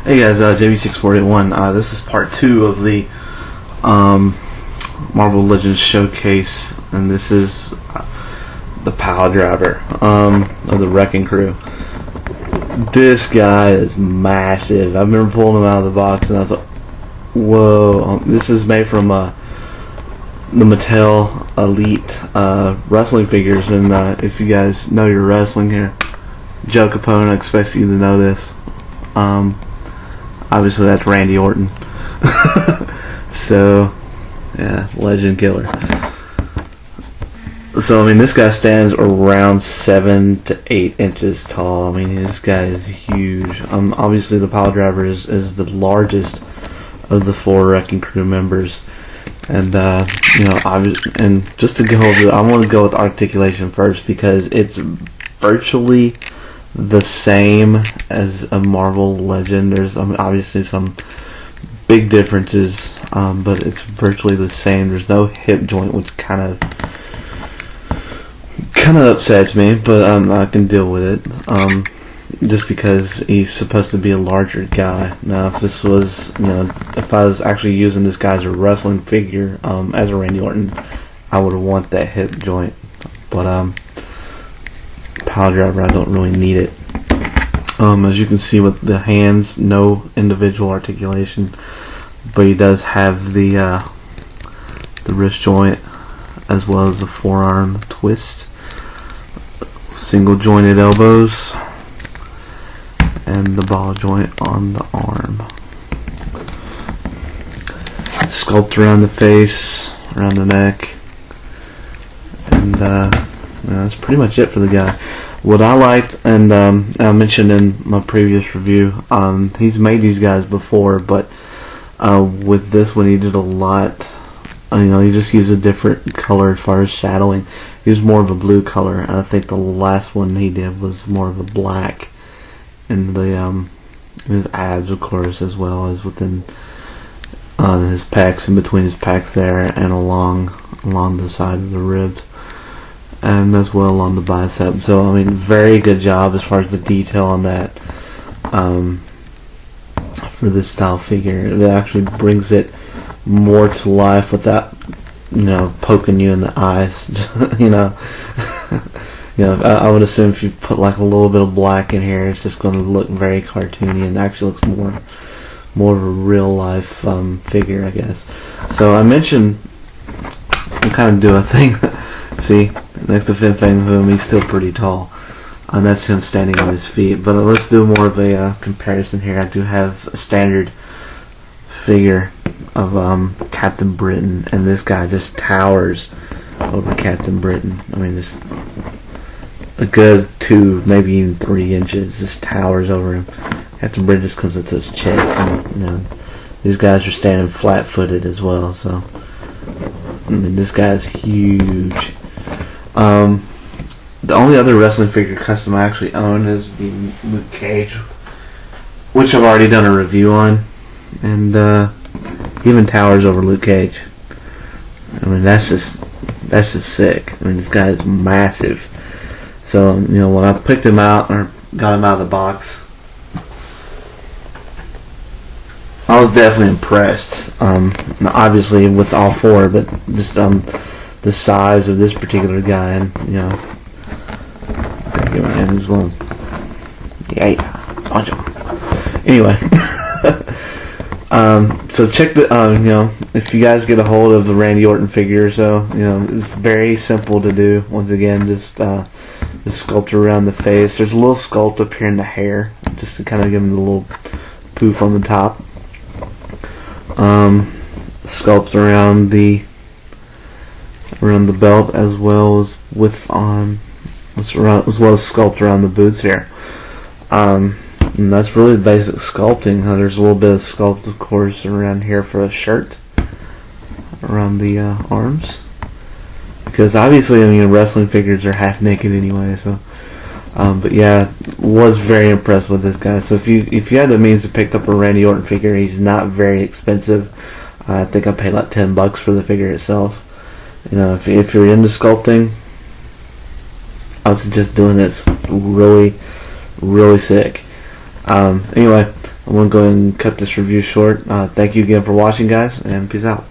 Hey guys, JB6481. This is part 2 of the Marvel Legends Showcase, and this is the Piledriver of the Wrecking Crew. This guy is massive. I remember pulling him out of the box, and I was like, "Whoa!" This is made from the Mattel Elite wrestling figures, and if you guys know your wrestling here, Joe Capone, I expect you to know this. Obviously that's Randy Orton. So yeah, legend killer. So I mean, this guy stands around 7 to 8 inches tall. I mean, this guy is huge. Obviously the Piledriver is the largest of the 4 Wrecking Crew members, and you know, and just to go over, I want to go with articulation first because it's virtually the same as a Marvel Legend. There's obviously some big differences, but it's virtually the same. There's no hip joint, which kind of upsets me, but I can deal with it, just because he's supposed to be a larger guy. Now, if this was, you know, if I was actually using this guy as a wrestling figure, as a Randy Orton, I would want that hip joint, but Piledriver, I don't really need it. As you can see with the hands, no individual articulation, but he does have the wrist joint as well as the forearm twist, single jointed elbows, and the ball joint on the arm. Sculpt around the face, around the neck, and that's pretty much it for the guy. What I liked, and I mentioned in my previous review, he's made these guys before, but with this one he did a lot. You know, he just used a different color as far as shadowing. He was more of a blue color, and I think the last one he did was more of a black, and the his abs, of course, as well as within his pecs, in between his pecs there, and along the side of the ribs, and as well along the bicep. So I mean, very good job as far as the detail on that for this style figure. It actually brings it more to life without, you know, poking you in the eyes. you know, I would assume if you put like a little bit of black in here, it's just going to look very cartoony, and actually looks more of a real life figure, I guess. So I mentioned I'm kind of doing a thing. See, next to Fin Fang Foom, he's still pretty tall, and that's him standing on his feet. But let's do more of a comparison here. I do have a standard figure of Captain Britain, and this guy just towers over Captain Britain. I mean, just a good 2, maybe even 3 inches, just towers over him. Captain Britain just comes up to his chest, and you know, these guys are standing flat-footed as well. So I mean, this guy's huge. The only other wrestling figure custom I actually own is the Luke Cage, which I've already done a review on, and even towers over Luke Cage. I mean, that's just sick. I mean, this guy is massive. So you know, when I picked him out or got him out of the box, I was definitely impressed. Obviously with all 4, but just the size of this particular guy, and you know, get my hand as well. Yeah, punch him. Anyway, so check the you know, if you guys get a hold of the Randy Orton figure, so you know, it's very simple to do. Once again, just the sculpture around the face. There's a little sculpt up here in the hair, just to kind of give him the little poof on the top. Sculpt around the belt, as well as as well as sculpt around the boots here. And that's really the basic sculpting. There's a little bit of sculpt, of course, around here for a shirt, around the arms, because obviously, I mean, wrestling figures are half naked anyway. So, but yeah, was very impressed with this guy. So if you had the means to pick up a Randy Orton figure, he's not very expensive. I think I paid like $10 for the figure itself. You know, if you're into sculpting, I would suggest doing this. Really, really sick. Anyway, I'm going to go ahead and cut this review short. Thank you again for watching, guys, and peace out.